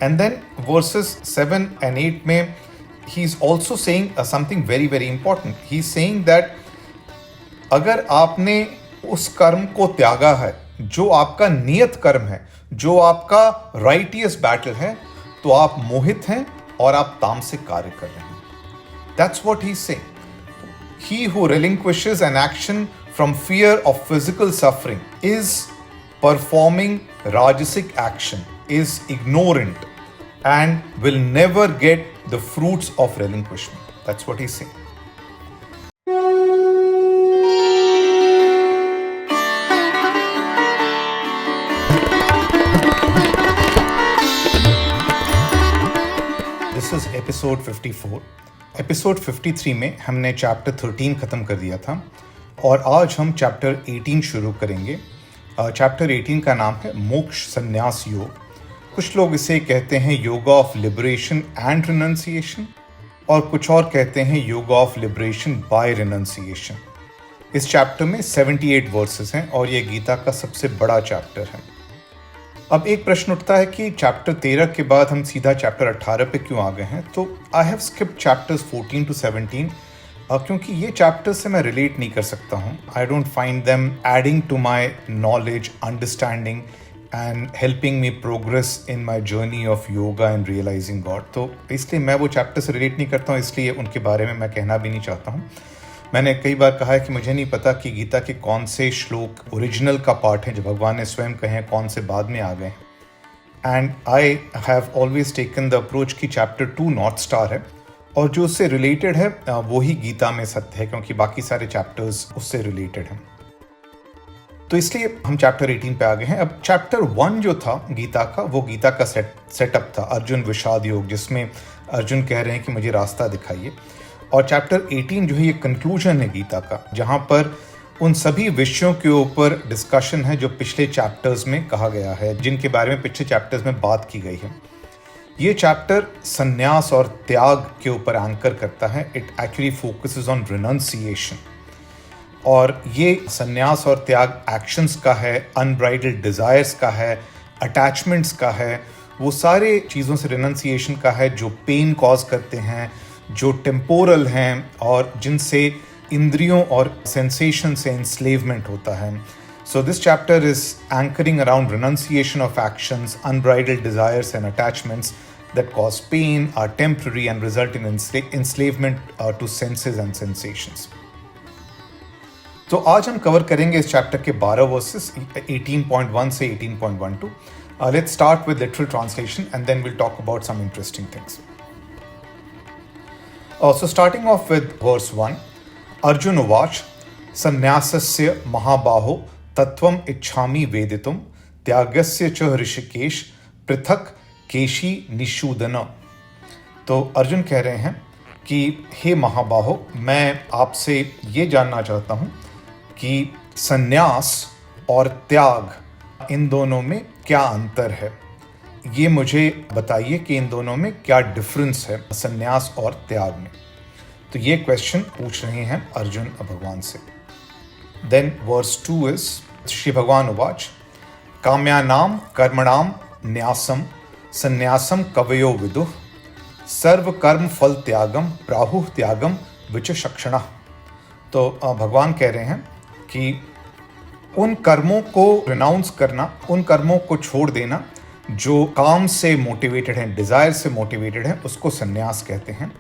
And then verses 7 and 8 में he's also saying something very very important. He's saying that अगर आपने उस कर्म को त्यागा है जो आपका नियत कर्म है, जो आपका राइटियस बैटल है, तो आप मोहित हैं और आप तामसिक कार्य कर रहे हैं. That's what he's saying. He who relinquishes an action from fear of physical suffering is performing rajasic action, is ignorant, and will never get the fruits of relinquishment. That's what he's saying. This is episode 54. Episode 53 में हमने chapter 13 ख़त्म कर दिया था और आज हम chapter 18 शुरू करेंगे. चैप्टर 18 का नाम है मोक्ष संन्यास योग. कुछ लोग इसे कहते हैं yoga of liberation and renunciation और कुछ और कहते हैं yoga of liberation by renunciation. इस चैप्टर में 78 वर्सेस हैं और ये गीता का सबसे बड़ा चैप्टर है. अब एक प्रश्न उठता है कि चैप्टर 13 के बाद हम सीधा चैप्टर 18 पे क्यों आ गए हैं. तो I have skipped chapters 14 to 17 क्योंकि ये चैप्टर्स से मैं रिलेट नहीं कर सकता हूँ. I don't find them adding to my knowledge, understanding and helping me progress in my journey of yoga and realising God. तो इसलिए मैं वो चैप्टर से रिलेट नहीं करता हूँ, इसलिए उनके बारे में मैं कहना भी नहीं चाहता हूँ. मैंने कई बार कहा है कि मुझे नहीं पता कि गीता के कौन से श्लोक ओरिजिनल का पार्ट है जो भगवान ने स्वयं कहे हैं, कौन से बाद में आ गए. And I have always taken the approach कि चैप्टर 2 नॉर्थ स्टार है और जो उससे रिलेटेड है वो ही गीता में सत्य है, क्योंकि बाकी सारे चैप्टर्स उससे रिलेटेड हैं. तो इसलिए हम चैप्टर 18 पे आ गए हैं. अब चैप्टर 1 जो था गीता का, वो गीता का सेटअप था, अर्जुन विषाद योग, जिसमें अर्जुन कह रहे हैं कि मुझे रास्ता दिखाइए. और चैप्टर 18 जो है ये कंक्लूजन है गीता का, जहाँ पर उन सभी विषयों के ऊपर डिस्कशन है जो पिछले चैप्टर्स में कहा गया है, जिनके बारे में पिछले चैप्टर्स में बात की गई है. ये चैप्टर संन्यास और त्याग के ऊपर एंकर करता है. It actually focuses on renunciation. और ये संन्यास और त्याग एक्शंस का है, अनब्राइडल्ड डिज़ायर्स का है, अटैचमेंट्स का है, वो सारे चीज़ों से रिनंसिएशन का है जो पेन कॉज करते हैं, जो टेम्पोरल हैं और जिनसे इंद्रियों और सेंसेशन से एंस्लेवमेंट होता है. So this chapter is anchoring around renunciation of actions, unbridled desires and attachments that cause pain, are temporary and result in enslavement to senses and sensations. तो आज हम कवर करेंगे इस चैप्टर के 12 वर्सेस 18.1 से 18.12. Let's start with literal translation and then will talk about some interesting things. So starting off with verse 1, Arjun Uvach, Sannyasasya Mahabaho Tattvam Ichhami Veditum Tyagasya Cha Hrishikesh Prithak Keshi Nishudana. तो अर्जुन कह रहे हैं कि हे महाबाहो, मैं आपसे ये जानना चाहता हूँ कि संन्यास और त्याग इन दोनों में क्या अंतर है. ये मुझे बताइए कि इन दोनों में क्या डिफरेंस है संन्यास और त्याग में. तो ये क्वेश्चन पूछ रहे हैं अर्जुन भगवान से. देन वर्स 2 इज श्री भगवान उवाच काम्यानाम कर्मणाम न्यासम संन्यासम कवयो विदुः सर्व कर्म फल त्यागम प्राहुः त्यागम विचक्षणः. तो भगवान कह रहे हैं कि उन कर्मों को रिनाउंस करना, उन कर्मों को छोड़ देना जो काम से मोटिवेटेड हैं, डिज़ायर से मोटिवेटेड हैं, उसको संन्यास कहते हैं.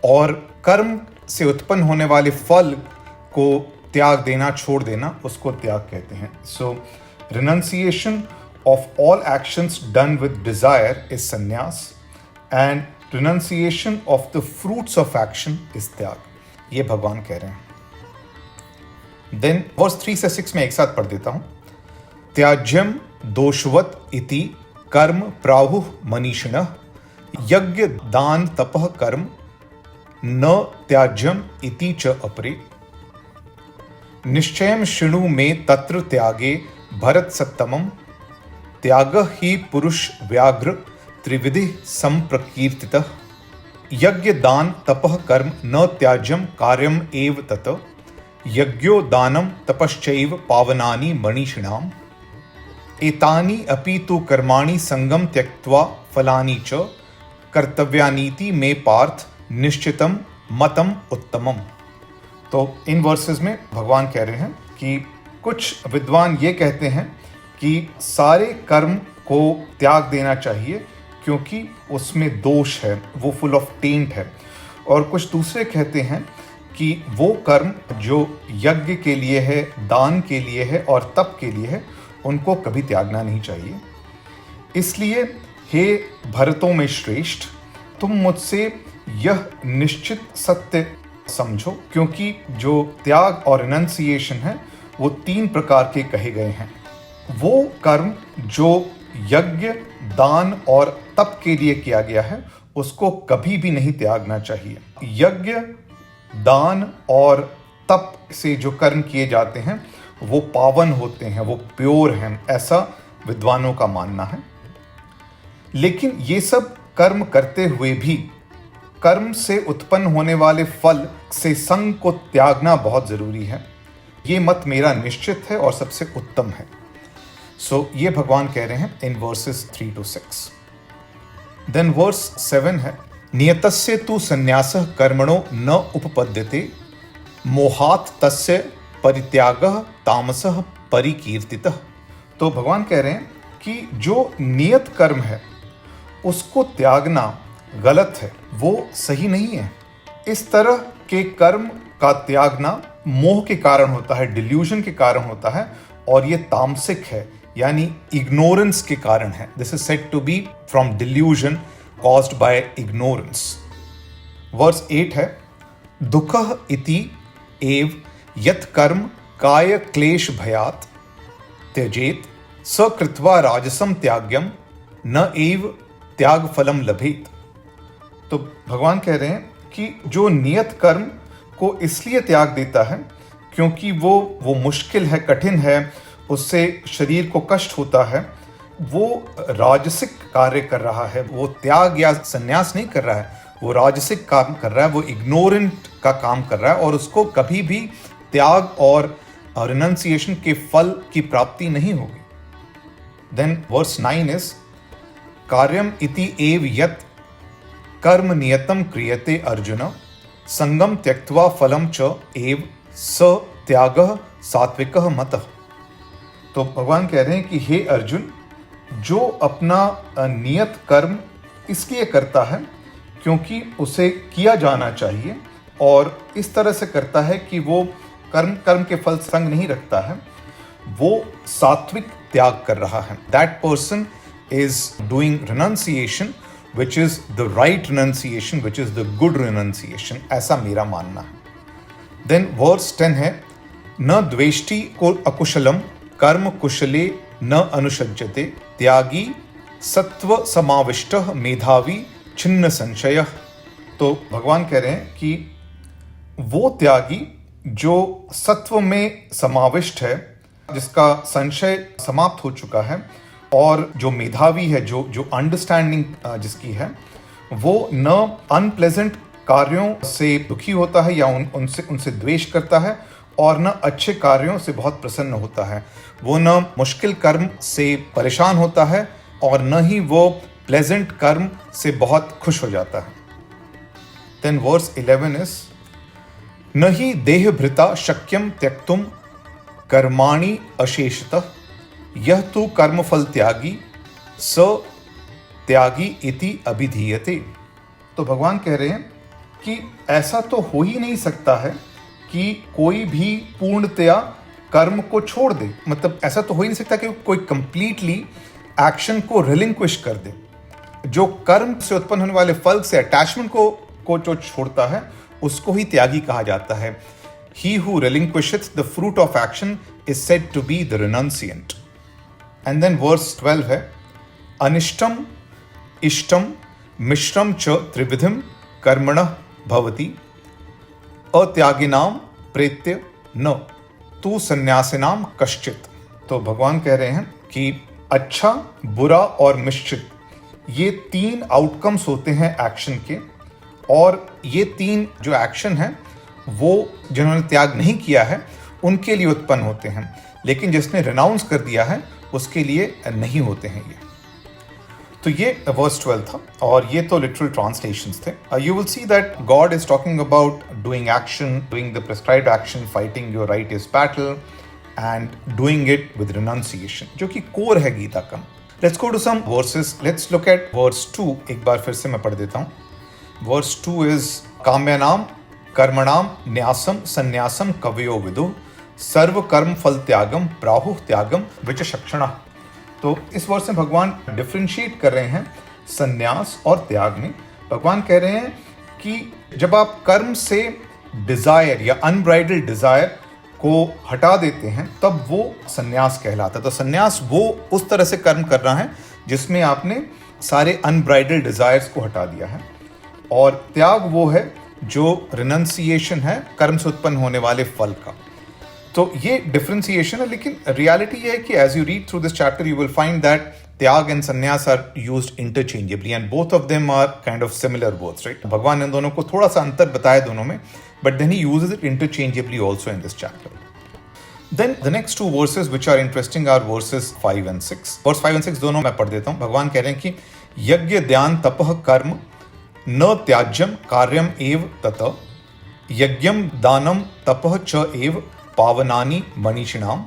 और कर्म से उत्पन्न होने वाले फल को त्याग देना, छोड़ देना, उसको त्याग कहते हैं. So renunciation of all actions done with desire is sannyas and renunciation of the fruits of action is tyag. ये भगवान कह रहे हैं. देन वर्स 3 से 6 में एक साथ पढ़ देता हूँ. त्याज्यम दोषवत इति कर्म प्राहुः मनीषिणः यज्ञ दान तपः कर्म न त्याज्यम इति च अपरे. निश्चयं शृणु मे तत्र त्यागे भरत सत्तमं त्यागः हि पुरुष व्याघ्र त्रिविधि संप्रकीर्तितः यज्ञ दान तपः कर्म न त्याज्यम कार्यम एव तत् यज्ञो दानम तपश्चैव पावनानि मनीषिणाम. एतानि अपि तु कर्माणि संगम त्यक्त्वा फलानि च कर्तव्यानीति मे पार्थ निश्चितम मतम उत्तमम। तो इन वर्सेस में भगवान कह रहे हैं कि कुछ विद्वान ये कहते हैं कि सारे कर्म को त्याग देना चाहिए क्योंकि उसमें दोष है, वो फुल ऑफ टेंट है। और कुछ दूसरे कहते हैं कि वो कर्म जो यज्ञ के लिए है, दान के लिए है और तप के लिए है, उनको कभी त्यागना नहीं चाहिए। इसलिए हे भरतों में श्रेष्ठ, तुम मुझसे यह निश्चित सत्य समझो, क्योंकि जो त्याग और रिनंसिएशन है वो 3 प्रकार के कहे गए हैं। वो कर्म जो यज्ञ, दान और तप के लिए किया गया है उसको कभी भी नहीं त्यागना चाहिए। यज्ञ, दान और तप से जो कर्म किए जाते हैं वो पावन होते हैं, वो प्योर हैं, ऐसा विद्वानों का मानना है। लेकिन ये सब कर्म करते हुए भी कर्म से उत्पन्न होने वाले फल से संग को त्यागना बहुत जरूरी है। ये मत मेरा निश्चित है और सबसे उत्तम है। सो ये भगवान कह रहे हैं इन वर्सेस 3 to 6। देन वर्स 7 है, नियतस्य तु संन्यासः कर्मणो न उपपद्यते मोहात् तस्य परित्यागः तामसः परिकीर्तितः। तो भगवान कह रहे हैं कि जो नियत कर्म है उसको त्यागना गलत है, वो सही नहीं है। इस तरह के कर्म का त्यागना मोह के कारण होता है, डिल्यूजन के कारण होता है, और ये तामसिक है, यानी इग्नोरेंस के कारण है। This is said to be from delusion caused by ignorance. Verse 8 है, दुःखः इति एव यत् कर्म काय क्लेश भयात् त्यजेत स कृत्वा राजसम त्याग्यम न एव त्याग फलम लभेत। तो भगवान कह रहे हैं कि जो नियत कर्म को इसलिए त्याग देता है क्योंकि वो मुश्किल है, कठिन है, उससे शरीर को कष्ट होता है, वो राजसिक कार्य कर रहा है, वो त्याग या संन्यास नहीं कर रहा है, वो राजसिक काम कर रहा है, वो इग्नोरेंट का काम कर रहा है और उसको कभी भी त्याग और रिनंसिएशन के फल की प्राप्ति नहीं होगी। देन वर्स 9 इज, कार्यम इति एव यत् कर्म नियतम क्रियते अर्जुन संगम त्यक्त्वा फलम च एव स त्यागः सात्विकः मतः। तो भगवान कह रहे हैं कि हे अर्जुन, जो अपना नियत कर्म इसलिए करता है क्योंकि उसे किया जाना चाहिए और इस तरह से करता है कि वो कर्म के फल संग नहीं रखता है, वो सात्विक त्याग कर रहा है। That person is doing renunciation which is the right renunciation, which is the good renunciation, ऐसा मेरा मानना है। Then verse 10 है, न द्वेष्टि को अकुशलम कर्म कुशले न अनुषज्यते त्यागी सत्व समाविष्टः मेधावी छिन्न संशयः। तो भगवान कह रहे हैं कि वो त्यागी जो सत्व में समाविष्ट है, जिसका संशय समाप्त हो चुका है, और जो मेधावी है, जो अंडरस्टैंडिंग जिसकी है, वो न अनप्लेजेंट कार्यों से दुखी होता है या उनसे द्वेष करता है और न अच्छे कार्यों से बहुत प्रसन्न होता है। वो न मुश्किल कर्म से परेशान होता है और न ही वो प्लेजेंट कर्म से बहुत खुश हो जाता है। देन वर्स 11 इज, न ही देह भृता शक्यम त्यक्तुम कर्माणि अशेषतः यह तो कर्मफल त्यागी स त्यागी इति अभिधीयते। तो भगवान कह रहे हैं कि ऐसा तो हो ही नहीं सकता है कि कोई भी पूर्णतया कर्म को छोड़ दे। मतलब ऐसा तो हो ही नहीं सकता कि कोई कंप्लीटली एक्शन को रिलिंक्विश कर दे। जो कर्म से उत्पन्न होने वाले फल से अटैचमेंट को जो छोड़ता है उसको ही त्यागी कहा जाता है। He who relinquisheth the fruit of action is said to be the renunciant. And then verse 12 है, अनिष्टम इष्टम मिश्रम च त्रिविधम कर्मणः भवति अत्यागिनाम प्रेत्य न तु संन्यासिनाम कश्चित। तो भगवान कह रहे हैं कि अच्छा, बुरा और मिश्रित, ये 3 आउटकम्स होते हैं एक्शन के, और ये 3 जो एक्शन है वो जिन्होंने त्याग नहीं किया है उनके लिए उत्पन्न होते हैं, लेकिन जिसने रिनाउंस कर दिया है उसके लिए नहीं होते हैं ये। तो ये वर्स 12 था और ये तो लिटरल ट्रांसलेशंस थे। You will see that God is talking about doing action, doing the prescribed action, fighting your righteous battle and doing it with renunciation, जो कि कोर है गीता का। Let's go to some verses. Let's look at verse 2। एक बार फिर से मैं पढ़ देता हूं। वर्स 2 इज काम्यानाम कर्मणाम न्यासम संन्यासम कवयो विदु सर्व कर्म फल त्यागम प्राहु त्यागम विचक्षणा। तो इस वर्ष में भगवान डिफरेंशिएट कर रहे हैं संन्यास और त्याग में। भगवान कह रहे हैं कि जब आप कर्म से डिजायर या अनब्राइडल डिजायर को हटा देते हैं तब वो संन्यास कहलाता है। तो संन्यास वो उस तरह से कर्म कर रहा है जिसमें आपने सारे अनब्राइडल डिजायर्स को हटा दिया है, और त्याग वो है जो रिनंसिएशन है कर्म से उत्पन्न होने वाले फल का। तो ये डिफरेंशिएशन है, लेकिन रियलिटी ये है कि as you read through this chapter you will find that त्याग एंड संन्यास are used interchangeably and both of them are kind of similar words, right. भगवान ने इन दोनों को थोड़ा सा अंतर बताया दोनों में, but then he uses it interchangeably also in this chapter. Then the next two verses which are interesting are verses 5 and 6. Verse 5 and 6 दोनों मैं पढ़ देता हूँ। भगवान कह रहे हैं कि यज्ञ ध्यान तपः कर्म न त्याज्यम कार्यम एव तत यज्ञम दानम तपः च एव पावनानि मनीषिणाम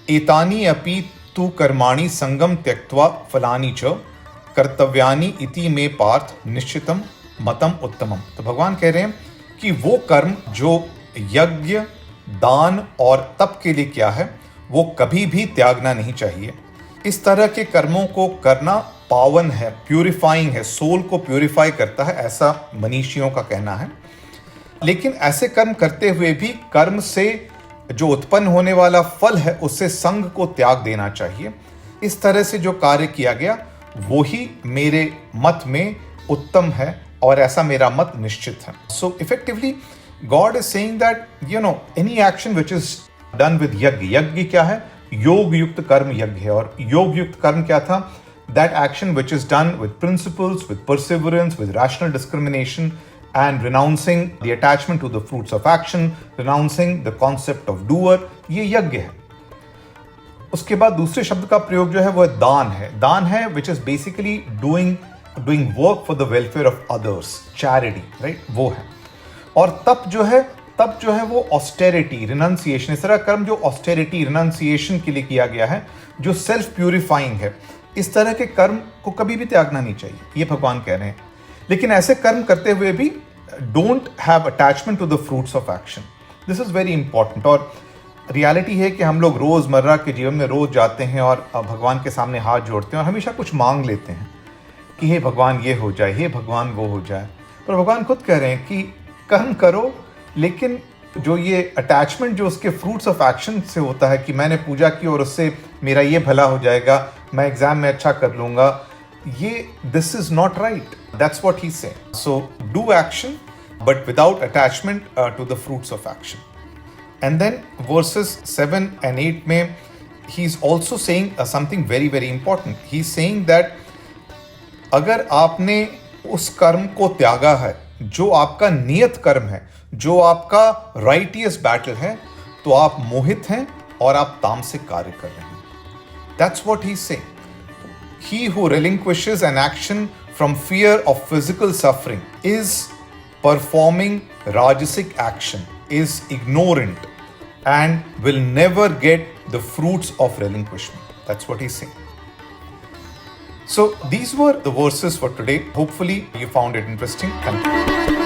एतानि अपि तु कर्माणि संगम त्यक्त्वा फलानि च कर्तव्यानि इति मे पार्थ निश्चितम मतम उत्तमम। तो भगवान कह रहे हैं कि वो कर्म जो यज्ञ दान और तप के लिए क्या है वो कभी भी त्यागना नहीं चाहिए। इस तरह के कर्मों को करना पावन है, प्यूरिफाइंग है, सोल को प्यूरिफाई करता है, ऐसा मनीषियों का कहना है। लेकिन ऐसे कर्म करते हुए भी कर्म से जो उत्पन्न होने वाला फल है उससे संग को त्याग देना चाहिए। इस तरह से जो कार्य किया गया वो ही मेरे मत में उत्तम है और ऐसा मेरा मत निश्चित है। सो effectively God is saying that, any action which is done with yajna, यज्ञ क्या है? योग युक्त कर्म यज्ञ है। और योग युक्त कर्म क्या था? That action which is done with principles, with perseverance, with rational discrimination and renouncing the attachment to the fruits of action, renouncing the concept of doer, ये यज्ञ है। उसके बाद दूसरे शब्द का प्रयोग जो है वो दान है। दान है which is basically doing work for the welfare of others, charity, right? वो है। और तप जो है वो ऑस्टेरिटी, रिनंसिएशन, इस तरह कर्म जो ऑस्टेरिटी, रिनंसिएशन के लिए किया गया है, जो सेल्फ प्यूरिफाइंग है, इस तरह के कर्म को कभी भी त्यागना नहीं चाहिए, ये भगवान कह रहे हैं। लेकिन ऐसे कर्म करते हुए भी don't have attachment to the fruits of action. This is very important. और रियलिटी है कि हम लोग रोजमर्रा के जीवन में रोज जाते हैं और भगवान के सामने हाथ जोड़ते हैं और हमेशा कुछ मांग लेते हैं कि हे भगवान ये हो जाए, हे भगवान वो हो जाए। पर भगवान खुद कह रहे हैं कि कर्म करो, लेकिन जो ये अटैचमेंट जो उसके फ्रूट्स ऑफ एक्शन से होता है कि मैंने पूजा की और उससे मेरा ये भला हो जाएगा, मैं एग्जाम में अच्छा कर लूंगा, ये this is not right. That's what he say. So do action but without attachment to the fruits of action. And then verses 7 and 8 में he is also saying something very very important. He is saying that अगर आपने उस कर्म को त्यागा है जो आपका नियत कर्म है, जो आपका राइटियस बैटल है, तो आप मोहित हैं और आप तामसिक कार्य कर रहे हैं। That's what he is saying. He who relinquishes an action from fear of physical suffering is performing rajasic action, is ignorant and will never get the fruits of relinquishment. That's what he's saying. So these were the verses for today. Hopefully you found it interesting. Thank you.